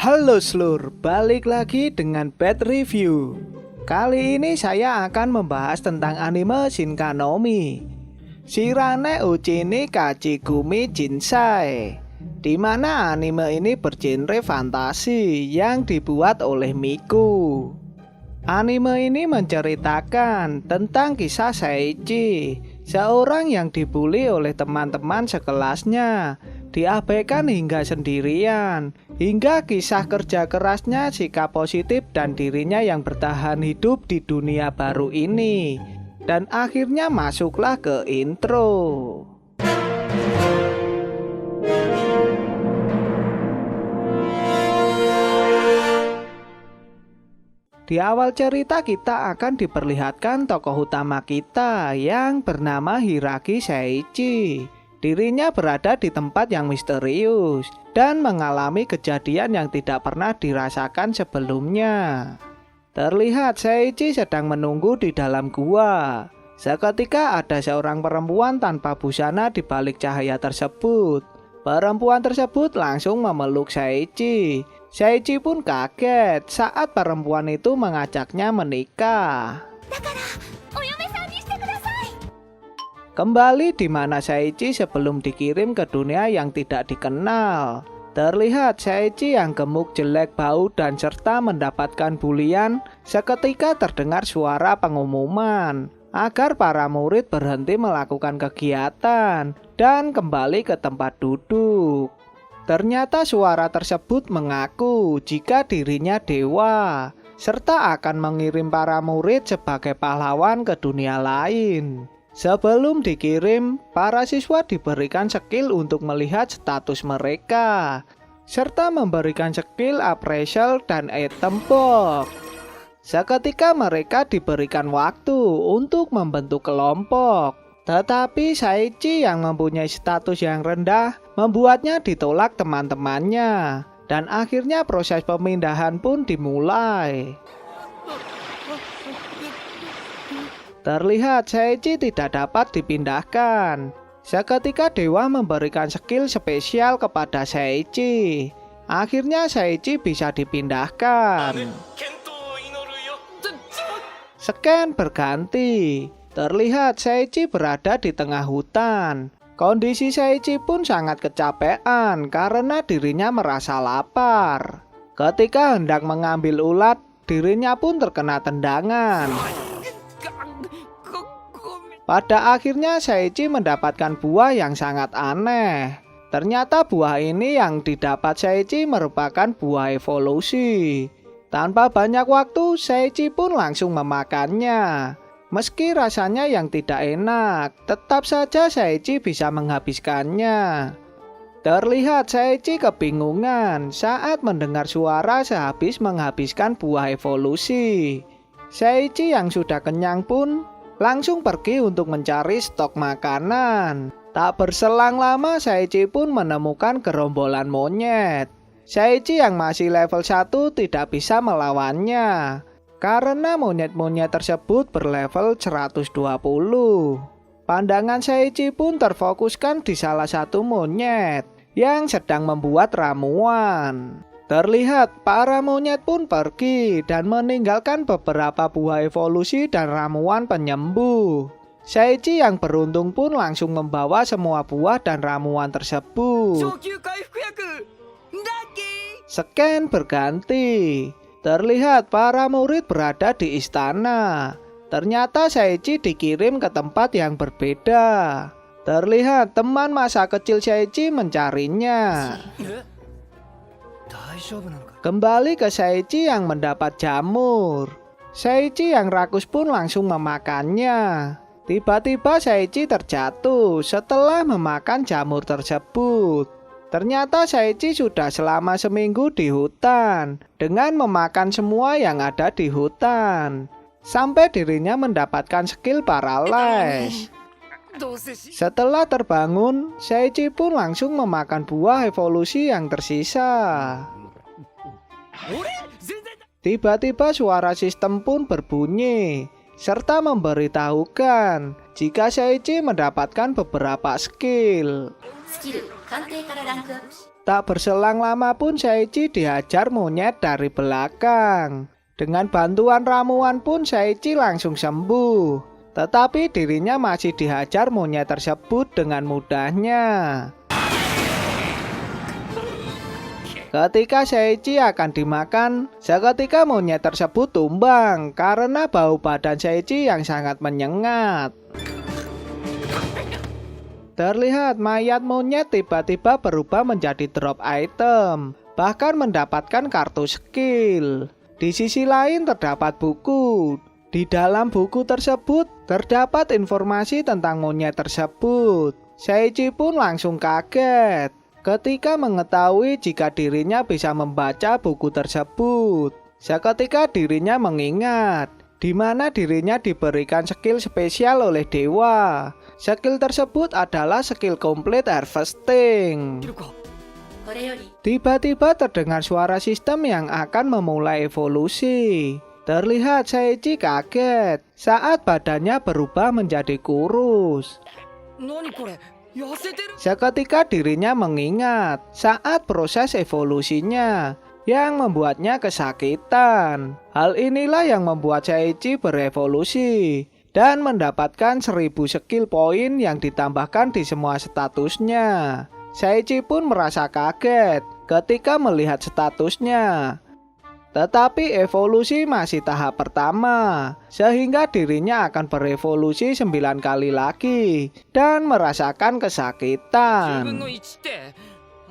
Halo Slur, balik lagi dengan Bad Review. Kali ini saya akan membahas tentang anime Shinkanomi Shirane Uchi ni Kachigumi Jinsai, di mana anime ini bergenre fantasi yang dibuat oleh Miku. Anime ini menceritakan tentang kisah Seiichi, seorang yang dibully oleh teman-teman sekelasnya, diabaikan hingga sendirian, hingga kisah kerja kerasnya, sikap positif dan dirinya yang bertahan hidup di dunia baru ini. Dan akhirnya masuklah ke intro. Di awal cerita kita akan diperlihatkan tokoh utama kita yang bernama Hiragi Seiichi. Dirinya berada di tempat yang misterius dan mengalami kejadian yang tidak pernah dirasakan sebelumnya. Terlihat Seiichi sedang menunggu di dalam gua. Seketika ada seorang perempuan tanpa busana di balik cahaya tersebut. Perempuan tersebut langsung memeluk Seiichi. Seiichi pun kaget saat perempuan itu mengajaknya menikah. Kembali di mana Seiichi sebelum dikirim ke dunia yang tidak dikenal. Terlihat Seiichi yang gemuk, jelek, bau, dan serta mendapatkan bulian. Seketika terdengar suara pengumuman agar para murid berhenti melakukan kegiatan dan kembali ke tempat duduk. Ternyata suara tersebut mengaku jika dirinya dewa, serta akan mengirim para murid sebagai pahlawan ke dunia lain. Sebelum dikirim, para siswa diberikan skill untuk melihat status mereka, serta memberikan skill appraisal dan item box. Seketika mereka diberikan waktu untuk membentuk kelompok. Tetapi Seiichi yang mempunyai status yang rendah membuatnya ditolak teman-temannya. Dan akhirnya proses pemindahan pun dimulai. Terlihat Seiichi tidak dapat dipindahkan. Seketika dewa memberikan skill spesial kepada Seiichi. Akhirnya Seiichi bisa dipindahkan. Scan berganti. Terlihat Seiichi berada di tengah hutan. Kondisi Seiichi pun sangat kecapean karena dirinya merasa lapar. Ketika hendak mengambil ulat, dirinya pun terkena tendangan. Pada akhirnya Seiichi mendapatkan buah yang sangat aneh. Ternyata buah ini yang didapat Seiichi merupakan buah evolusi. Tanpa banyak waktu, Seiichi pun langsung memakannya. Meski rasanya yang tidak enak, tetap saja Seiichi bisa menghabiskannya. Terlihat Seiichi kebingungan saat mendengar suara sehabis menghabiskan buah evolusi. Seiichi yang sudah kenyang pun langsung pergi untuk mencari stok makanan. Tak berselang lama Seiichi pun menemukan gerombolan monyet. Seiichi yang masih level 1 tidak bisa melawannya, karena monyet-monyet tersebut berlevel 120. Pandangan Seiichi pun terfokuskan di salah satu monyet yang sedang membuat ramuan. Terlihat para monyet pun pergi dan meninggalkan beberapa buah evolusi dan ramuan penyembuh. Seiichi yang beruntung pun langsung membawa semua buah dan ramuan tersebut. Scan berganti. Terlihat para murid berada di istana. Ternyata Seiichi dikirim ke tempat yang berbeda. Terlihat teman masa kecil Seiichi mencarinya. Kembali ke Seiichi yang mendapat jamur. Seiichi yang rakus pun langsung memakannya. Tiba-tiba Seiichi terjatuh setelah memakan jamur tersebut. Ternyata Seiichi sudah selama seminggu di hutan dengan memakan semua yang ada di hutan, sampai dirinya mendapatkan skill paralysis. Setelah terbangun, Seiichi pun langsung memakan buah evolusi yang tersisa. Tiba-tiba suara sistem pun berbunyi, serta memberitahukan jika Seiichi mendapatkan beberapa skill. Tak berselang lama pun Seiichi dihajar monyet dari belakang. Dengan bantuan ramuan pun Seiichi langsung sembuh. Tetapi dirinya masih dihajar monyet tersebut dengan mudahnya. Ketika Seiichi akan dimakan, seketika monyet tersebut tumbang karena bau badan Seiichi yang sangat menyengat. Terlihat mayat monyet tiba-tiba berubah menjadi drop item, bahkan mendapatkan kartu skill. Di sisi lain terdapat buku. Di dalam buku tersebut terdapat informasi tentang monyet tersebut. Seiichi pun langsung kaget ketika mengetahui jika dirinya bisa membaca buku tersebut. Seketika dirinya mengingat di mana dirinya diberikan skill spesial oleh dewa. Skill tersebut adalah skill complete harvesting. Tiba-tiba terdengar suara sistem yang akan memulai evolusi. Terlihat Seiichi kaget saat badannya berubah menjadi kurus. Seketika dirinya mengingat saat proses evolusinya yang membuatnya kesakitan. Hal inilah yang membuat Seiichi berevolusi dan mendapatkan 1000 skill point yang ditambahkan di semua statusnya. Seiichi pun merasa kaget ketika melihat statusnya. Tetapi evolusi masih tahap pertama, sehingga dirinya akan berevolusi 9 kali lagi dan merasakan kesakitan.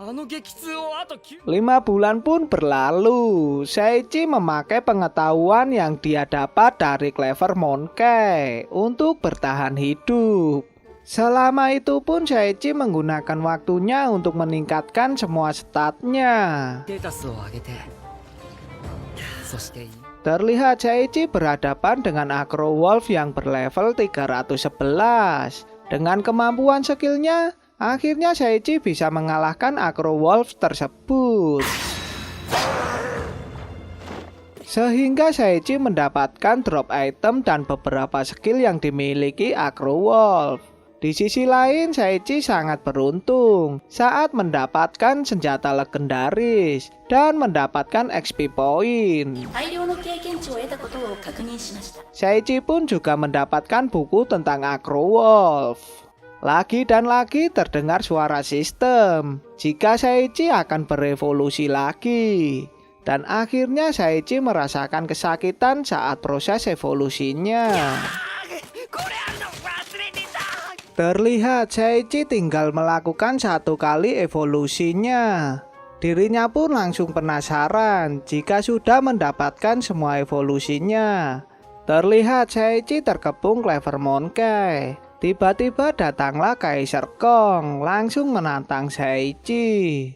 5 bulan pun berlalu. Seiichi memakai pengetahuan yang dia dapat dari Clever Monkey untuk bertahan hidup. Selama itu pun Seiichi menggunakan waktunya untuk meningkatkan semua statnya. Terlihat Seiichi berhadapan dengan Acro Wolf yang berlevel 311. Dengan kemampuan skillnya, akhirnya Seiichi bisa mengalahkan Acro Wolf tersebut. Sehingga Seiichi mendapatkan drop item dan beberapa skill yang dimiliki Acro Wolf. Di sisi lain, Seiichi sangat beruntung saat mendapatkan senjata legendaris dan mendapatkan XP point. Seiichi pun juga mendapatkan buku tentang Acro Wolf. Lagi dan lagi terdengar suara sistem jika Seiichi akan berevolusi lagi. Dan akhirnya Seiichi merasakan kesakitan saat proses evolusinya. Terlihat Seiichi tinggal melakukan 1 kali evolusinya. Dirinya pun langsung penasaran jika sudah mendapatkan semua evolusinya. Terlihat Seiichi terkepung Clever Monkey. Tiba-tiba datanglah Kaiser Kong langsung menantang Seiichi.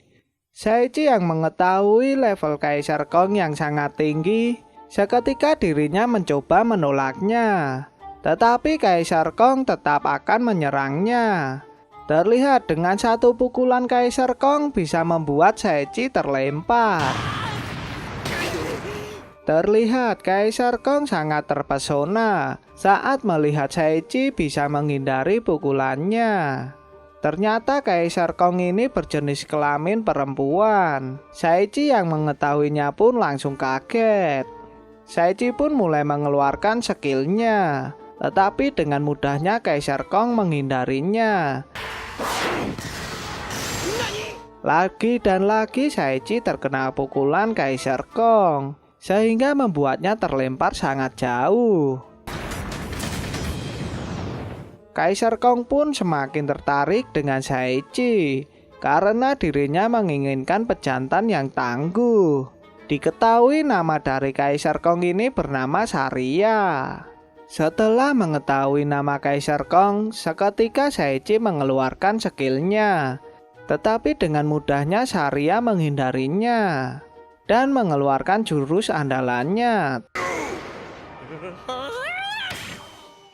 Seiichi yang mengetahui level Kaiser Kong yang sangat tinggi, seketika dirinya mencoba menolaknya. Tetapi Kaiser Kong tetap akan menyerangnya. Terlihat dengan 1 pukulan Kaiser Kong bisa membuat Seiichi terlempar. Terlihat Kaiser Kong sangat terpesona saat melihat Seiichi bisa menghindari pukulannya. Ternyata Kaiser Kong ini berjenis kelamin perempuan. Seiichi yang mengetahuinya pun langsung kaget. Seiichi pun mulai mengeluarkan skillnya. Tetapi dengan mudahnya Kaiser Kong menghindarinya. Lagi dan lagi Seiichi terkena pukulan Kaiser Kong, sehingga membuatnya terlempar sangat jauh. Kaiser Kong pun semakin tertarik dengan Seiichi, karena dirinya menginginkan pejantan yang tangguh. Diketahui nama dari Kaiser Kong ini bernama Saria. Setelah mengetahui nama Kaiser Kong, seketika Seiichi mengeluarkan skillnya. Tetapi dengan mudahnya Saria menghindarinya dan mengeluarkan jurus andalannya.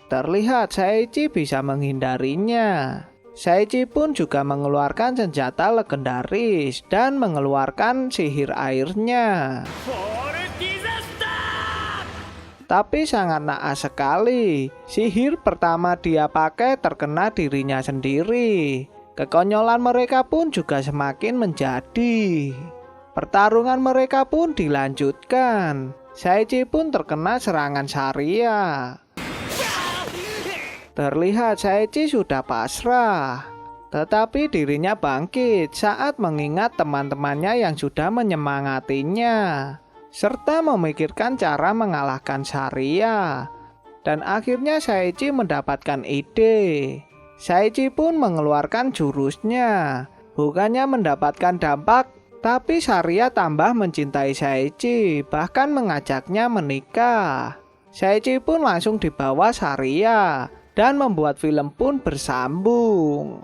Terlihat Seiichi bisa menghindarinya. Seiichi pun juga mengeluarkan senjata legendaris dan mengeluarkan sihir airnya. Tapi sangat naas sekali. Sihir pertama dia pakai terkena dirinya sendiri. Kekonyolan mereka pun juga semakin menjadi. Pertarungan mereka pun dilanjutkan. Saichi pun terkena serangan Saria. Terlihat Saichi sudah pasrah, tetapi dirinya bangkit saat mengingat teman-temannya yang sudah menyemangatinya, serta memikirkan cara mengalahkan Saria. Dan akhirnya Saichi mendapatkan ide. Saichi pun mengeluarkan jurusnya. Bukannya mendapatkan dampak, tapi Saria tambah mencintai Saichi, bahkan mengajaknya menikah. Saichi pun langsung dibawa Saria, dan membuat film pun bersambung.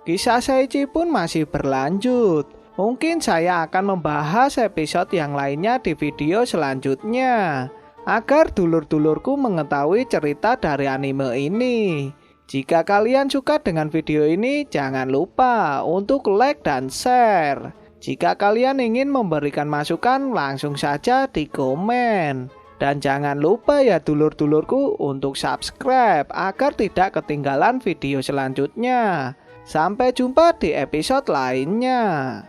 Kisah Saichi pun masih berlanjut. Mungkin saya akan membahas episode yang lainnya di video selanjutnya, agar dulur-dulurku mengetahui cerita dari anime ini. Jika kalian suka dengan video ini, jangan lupa untuk like dan share. Jika kalian ingin memberikan masukan, langsung saja di komen. Dan jangan lupa ya dulur-dulurku untuk subscribe agar tidak ketinggalan video selanjutnya. Sampai jumpa di episode lainnya.